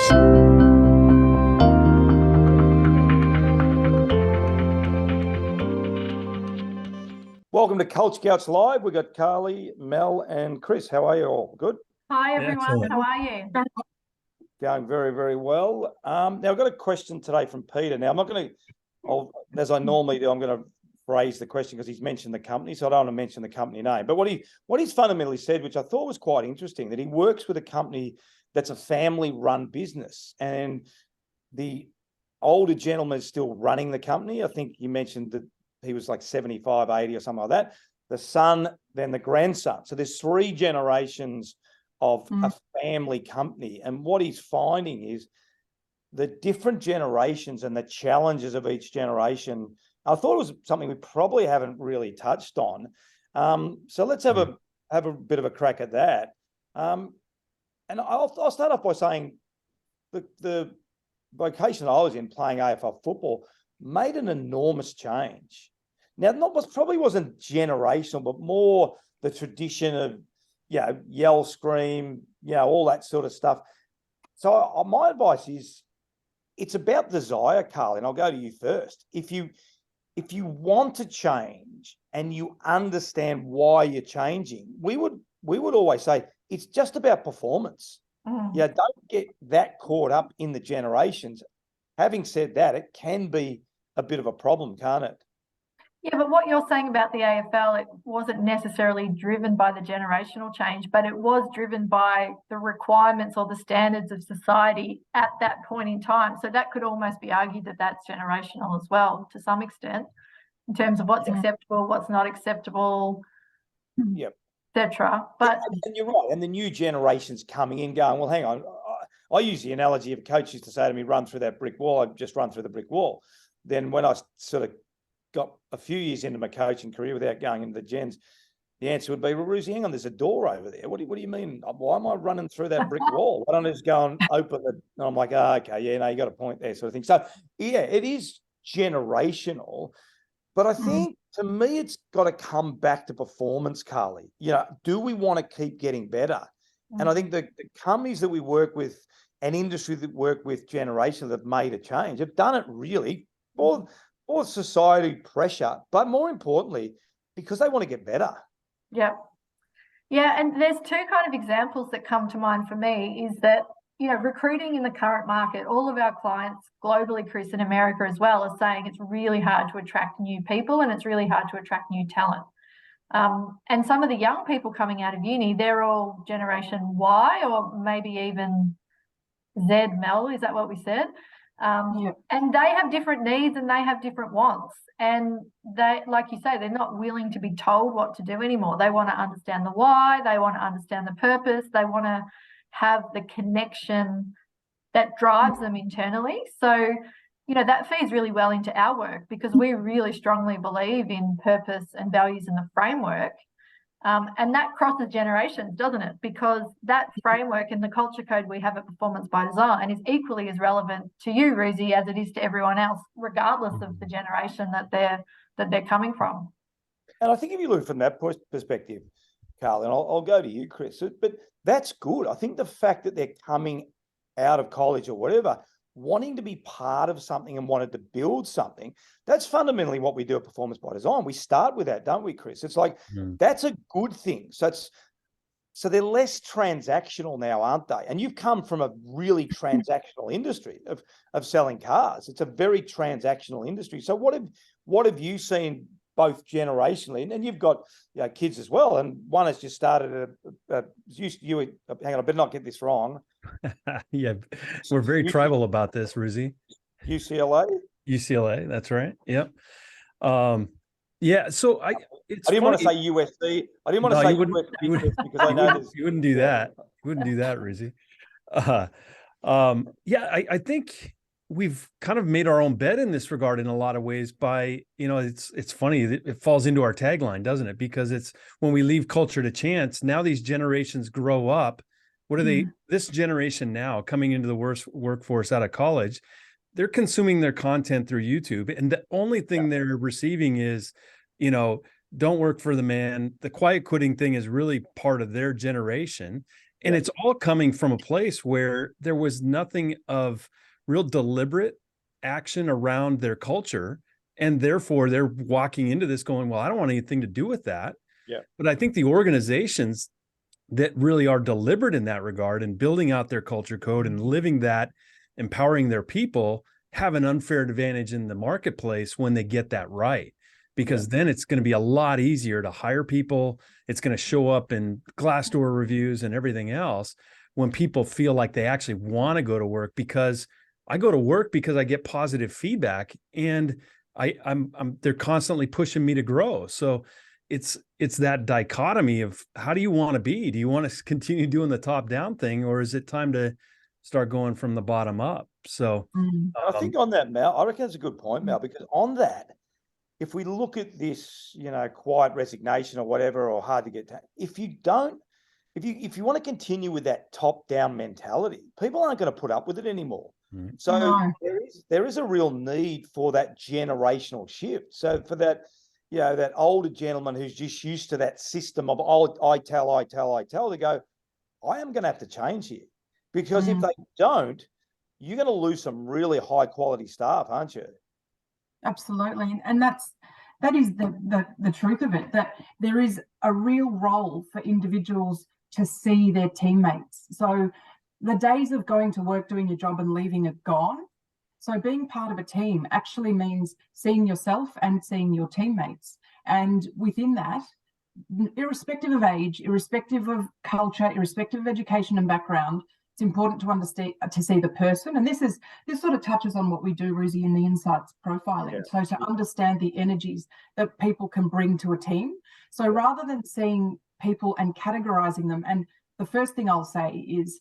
Welcome to Culture Scouts Live. We've got Carly, Mel, and Chris. How are you all? Good? Hi, everyone. Excellent. How are you? Going very, very well. Now, I've got a question today from Peter. Now, I'm not going to, as I normally do, I'm going to phrase the question because he's mentioned the company, so I don't want to mention the company name. But what he's fundamentally said, which I thought was quite interesting, that he works with a company that's a family-run business, and the older gentleman is still running the company. I think you mentioned that he was like 75, 80 or something like that. The son, then the grandson. So there's 3 generations of a family company. And what he's finding is the different generations and the challenges of each generation. I thought it was something we probably haven't really touched on. So let's have a bit of a crack at that. And I'll start off by saying the vocation I was in, playing AFL football, made an enormous change. Now, probably wasn't generational, but more the tradition of, yell, scream, all that sort of stuff. So my advice is, it's about desire, Carly, and I'll go to you first. If you want to change and you understand why you're changing, we would always say it's just about performance. Don't get that caught up in the generations. Having said that, it can be a bit of a problem, can't it? Yeah, but what you're saying about the AFL, it wasn't necessarily driven by the generational change, but it was driven by the requirements or the standards of society at that point in time. So that could almost be argued that that's generational as well, to some extent, in terms of what's acceptable, what's not acceptable, etc. But and you're right. And the new generation's coming in going, well, hang on. I use the analogy of a coach used to say to me, run through that brick wall. I'd just run through the brick wall. Then when I sort of got a few years into my coaching career without going into the gens, the answer would be, well, Ruzy, hang on, there's a door over there. What do you mean? Why am I running through that brick wall? Why don't I just go and open it? And I'm like, okay, you got a point there, sort of thing. So, it is generational. But I think, to me, it's got to come back to performance, Carly. Do we want to keep getting better? And I think the companies that we work with and industry that work with generations that have made a change have done it really for society pressure, but more importantly, because they want to get better. Yeah, and there's 2 kind of examples that come to mind for me is that, recruiting in the current market, all of our clients globally, Chris, in America as well, are saying it's really hard to attract new people and it's really hard to attract new talent. And some of the young people coming out of uni, they're all Generation Y or maybe even Z, Mel, is that what we said? And they have different needs and they have different wants. And they, like you say, they're not willing to be told what to do anymore. They want to understand the why, they want to understand the purpose, they want to have the connection that drives them internally. So, that feeds really well into our work because we really strongly believe in purpose and values in the framework. And that crosses generations, doesn't it? Because that framework and the culture code we have at Performance by Design is equally as relevant to you, Ruzy, as it is to everyone else, regardless of the generation that they're coming from. And I think if you look from that perspective, Carl, and I'll go to you, Chris, but that's good. I think the fact that they're coming out of college or whatever, wanting to be part of something and wanted to build something, that's fundamentally what we do at Performance by Design. We start with that, don't we, Chris? It's like, that's a good thing. So they're less transactional now, aren't they? And you've come from a really transactional industry of selling cars. It's a very transactional industry. So what have you seen both generationally, and you've got kids as well, and one has just started hang on, I better not get this wrong. Yeah, we're very tribal about this, Ruzy. UCLA, that's right. Yep. So I didn't want to say USC. I didn't want to say USC because I know you wouldn't do that. You wouldn't do that, Ruzy. I think we've kind of made our own bed in this regard in a lot of ways by, it's funny, it falls into our tagline, doesn't it? Because it's when we leave culture to chance, now these generations grow up. What are they, this generation now coming into the worst workforce out of college, they're consuming their content through YouTube. And the only thing they're receiving is, don't work for the man. The quiet quitting thing is really part of their generation. And Yeah. it's all coming from a place where there was nothing of real deliberate action around their culture. And therefore they're walking into this going, well, I don't want anything to do with that. Yeah. But I think the organizations that really are deliberate in that regard and building out their culture code and living that, empowering their people, have an unfair advantage in the marketplace when they get that right. Because then it's going to be a lot easier to hire people. It's going to show up in Glassdoor reviews and everything else when people feel like they actually want to go to work, because I go to work because I get positive feedback and they're constantly pushing me to grow. So it's that dichotomy of, how do you want to be? Do you want to continue doing the top down thing, or is it time to start going from the bottom up? So I think on that, Mal, I reckon that's a good point, Mal, because on that, if we look at this, quiet resignation or whatever, or hard to get to, if you want to continue with that top down mentality, people aren't going to put up with it anymore. So No. there is a real need for that generational shift. So for that, that older gentleman who's just used to that system of, I tell, they go, I am going to have to change here, because if they don't, you're going to lose some really high quality staff, aren't you? Absolutely. And that is the truth of it, that there is a real role for individuals to see their teammates. So the days of going to work, doing your job and leaving are gone. So being part of a team actually means seeing yourself and seeing your teammates. And within that, irrespective of age, irrespective of culture, irrespective of education and background, it's important to understand, to see the person. And this sort of touches on what we do, Ruzi, in the insights profiling. So to understand the energies that people can bring to a team. So rather than seeing people and categorizing them, and the first thing I'll say is,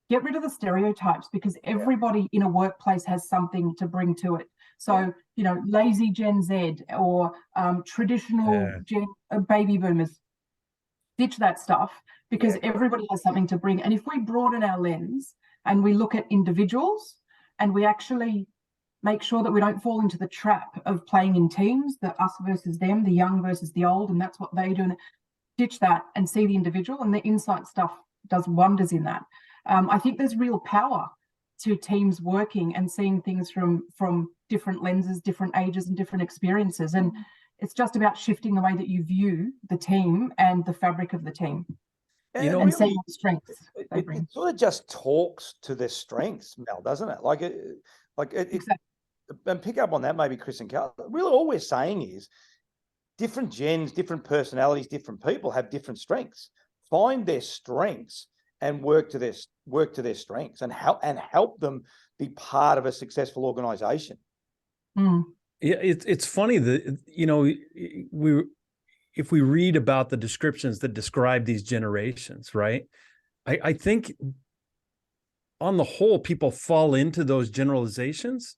get rid of the stereotypes, because everybody in a workplace has something to bring to it. So, lazy Gen Z or traditional baby boomers, ditch that stuff, because everybody has something to bring. And if we broaden our lens and we look at individuals and we actually make sure that we don't fall into the trap of playing in teams, the us versus them, the young versus the old, and that's what they do, and ditch that and see the individual, and the insight stuff does wonders in that. I think there's real power to teams working and seeing things from different lenses, different ages and different experiences. And it's just about shifting the way that you view the team and the fabric of the team. And and seeing what strengths they bring. It sort of just talks to their strengths, Mel, doesn't it? Exactly. And pick up on that, maybe Chris and Carl. Really, all we're saying is different gens, different personalities, different people have different strengths. Find their strengths and work to their strengths, and help them be part of a successful organization. Yeah, it's funny that if we read about the descriptions that describe these generations, right? I think on the whole, people fall into those generalizations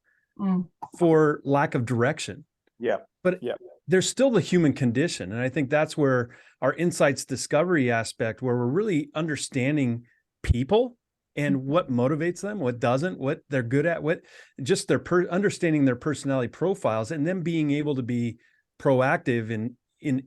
for lack of direction. But there's still the human condition. And I think that's where our insights discovery aspect, where we're really understanding people and what motivates them, what doesn't, what they're good at, what just their understanding their personality profiles, and then being able to be proactive in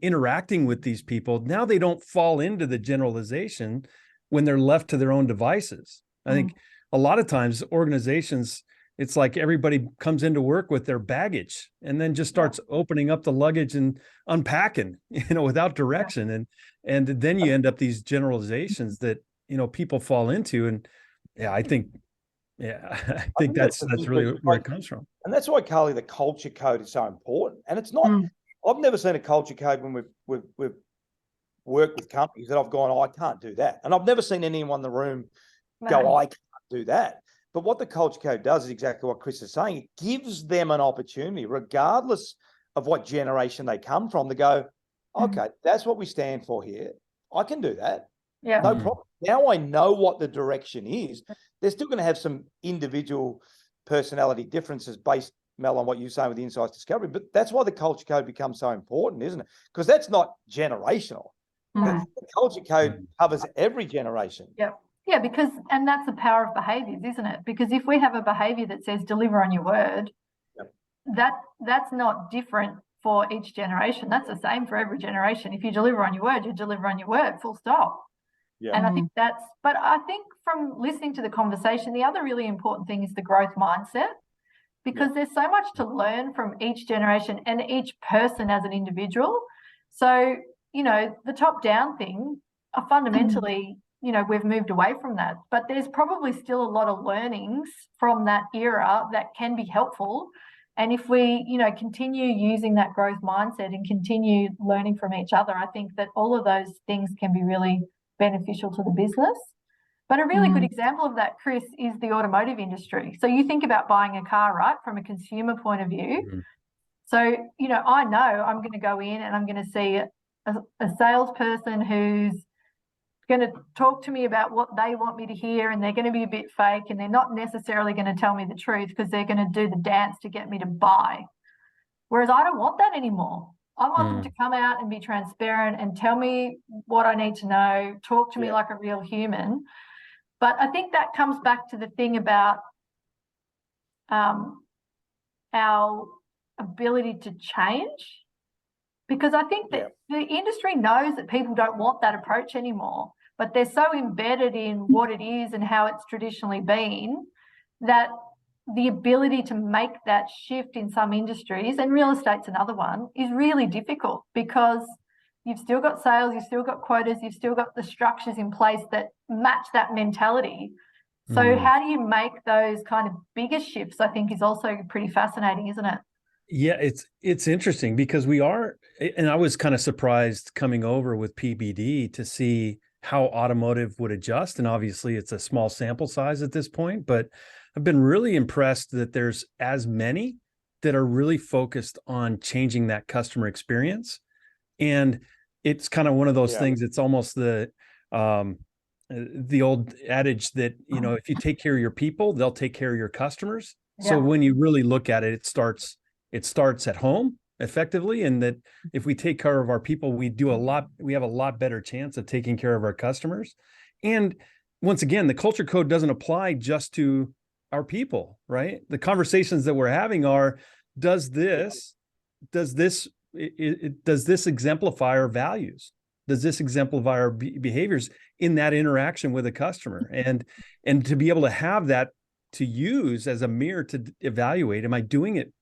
interacting with these people. Now they don't fall into the generalization when they're left to their own devices. I think a lot of times organizations, it's like everybody comes into work with their baggage and then just starts opening up the luggage and unpacking, without direction. And then you end up these generalizations that, people fall into. And I think that's really where it comes from. And that's why, Carly, the culture code is so important. And it's not, I've never seen a culture code when we've worked with companies that I've gone, I can't do that. And I've never seen anyone in the room go, I can't do that. But what the culture code does is exactly what Chris is saying. It gives them an opportunity, regardless of what generation they come from, to go, okay, that's what we stand for here. I can do that. Yeah. No problem. Now I know what the direction is. They're still going to have some individual personality differences based, Mel, on what you're saying with the insights discovery. But that's why the culture code becomes so important, isn't it? Because that's not generational. The culture code covers every generation. Yeah, and that's the power of behaviors, isn't it? Because if we have a behavior that says deliver on your word, that's not different for each generation. That's the same for every generation. If you deliver on your word, you deliver on your word, full stop. Yeah. And I think but I think from listening to the conversation, the other really important thing is the growth mindset, because there's so much to learn from each generation and each person as an individual. So, you know, the top down thing, fundamentally, you know, we've moved away from that, but there's probably still a lot of learnings from that era that can be helpful. And if we, you know, continue using that growth mindset and continue learning from each other, I think that all of those things can be really beneficial to the business. But a really good example of that, Chris, is the automotive industry. So you think about buying a car, right, from a consumer point of view. So, you know, I know I'm going to go in and I'm going to see a salesperson who's going to talk to me about what they want me to hear, and they're going to be a bit fake, and they're not necessarily going to tell me the truth because they're going to do the dance to get me to buy. Whereas I don't want that anymore. I want them to come out and be transparent and tell me what I need to know, talk to me like a real human. But I think that comes back to the thing about our ability to change, because I think that the industry knows that people don't want that approach anymore, but they're so embedded in what it is and how it's traditionally been that the ability to make that shift in some industries, and real estate's another one, is really difficult, because you've still got sales, you've still got quotas, you've still got the structures in place that match that mentality. So how do you make those kind of bigger shifts, I think, is also pretty fascinating, isn't it? Yeah, it's interesting because we are, and I was kind of surprised coming over with PBD to see how automotive would adjust. And obviously it's a small sample size at this point, but I've been really impressed that there's as many that are really focused on changing that customer experience. And it's kind of one of those things, it's almost the old adage that, you know, if you take care of your people, they'll take care of your customers. So when you really look at it, it starts at home effectively. And that if we take care of our people, we have a lot better chance of taking care of our customers. And once again, the culture code doesn't apply just to our people, right? The conversations that we're having are, does this exemplify our values? Does this exemplify our behaviors in that interaction with a customer? And to be able to have that to use as a mirror to evaluate, am I doing it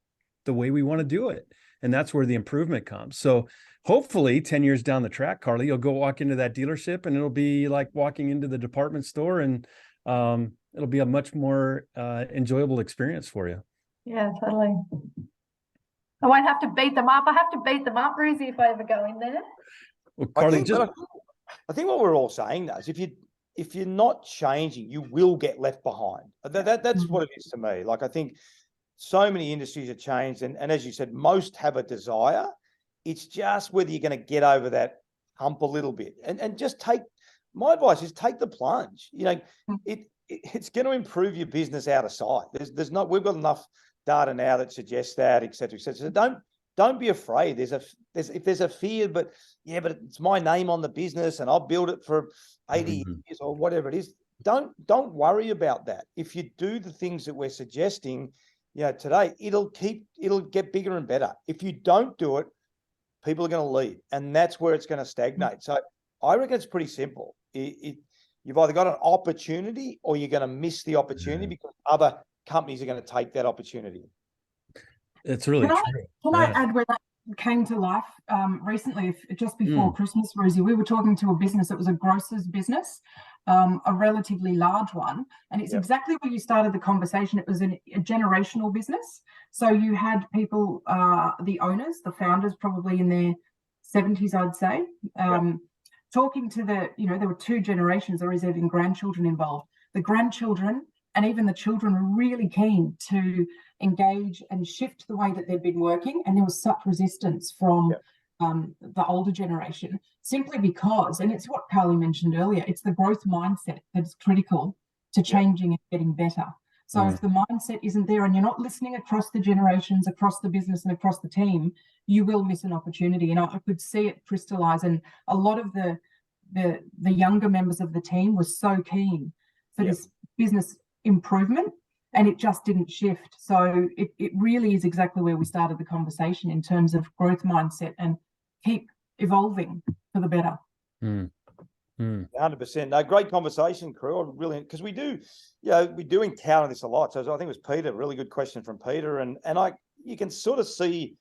the way we want to do it? And that's where the improvement comes. So hopefully 10 years down the track, Carly, you'll go walk into that dealership and it'll be like walking into the department store, and it'll be a much more enjoyable experience for you. Yeah, totally. I won't have to beat them up. I have to beat them up, Ruzy, if I ever go in there. Well, Carly, I think what we're all saying though is if you're not changing, you will get left behind. That's what it is to me. Like, I think so many industries have changed, and as you said, most have a desire. It's just whether you're going to get over that hump a little bit, and just my advice is take the plunge. You know, it's going to improve your business out of sight. We've got enough data now that suggests that, et cetera, et cetera. So don't be afraid. If there's a fear, but it's my name on the business and I'll build it for 80 years or whatever it is. Don't worry about that. If you do the things that we're suggesting, you know, today, it'll get bigger and better. If you don't do it, people are going to leave, and that's where it's going to stagnate. So I reckon it's pretty simple. You've either got an opportunity or you're going to miss the opportunity because other companies are going to take that opportunity. It's really true. Can I add where that came to life recently, just before Christmas, Rosie? We were talking to a business that was a grocer's business, a relatively large one. And it's exactly where you started the conversation. It was a generational business. So you had people, the owners, the founders, probably in their 70s, I'd say, talking to there were two generations. There was even grandchildren involved. The grandchildren and even the children were really keen to engage and shift the way that they'd been working. And there was such resistance from the older generation, simply because, and it's what Carly mentioned earlier, it's the growth mindset that's critical to changing and getting better. So if the mindset isn't there and you're not listening across the generations, across the business and across the team, you will miss an opportunity. And I could see it crystallize. And a lot of the younger members of the team were so keen for this business improvement, and it just didn't shift. So it really is exactly where we started the conversation in terms of growth mindset and keep evolving for the better. 100%. No, great conversation, crew. Really, because we do encounter this a lot. So I think it was Peter, really good question from Peter. And you can sort of see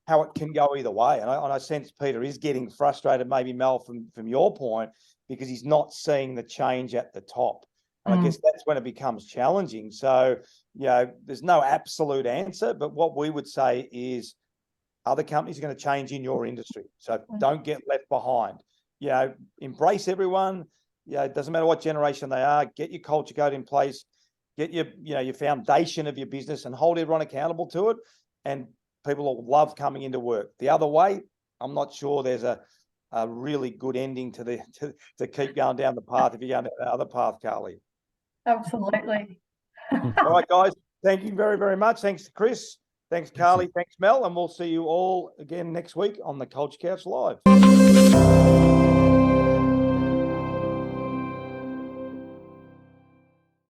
how it can go either way. And I sense Peter is getting frustrated, maybe Mel, from your point, because he's not seeing the change at the top. And I guess that's when it becomes challenging. So, there's no absolute answer, but what we would say is other companies are going to change in your industry. So don't get left behind. Embrace everyone. It doesn't matter what generation they are. Get your culture code in place. Get your foundation of your business and hold everyone accountable to it. And people will love coming into work. The other way, I'm not sure there's a really good ending to keep going down the path if you're going down the other path, Carly. Absolutely. All right, guys. Thank you very, very much. Thanks to Chris. Thanks, Carly. Thanks, Mel. And we'll see you all again next week on the Culture Couch Live.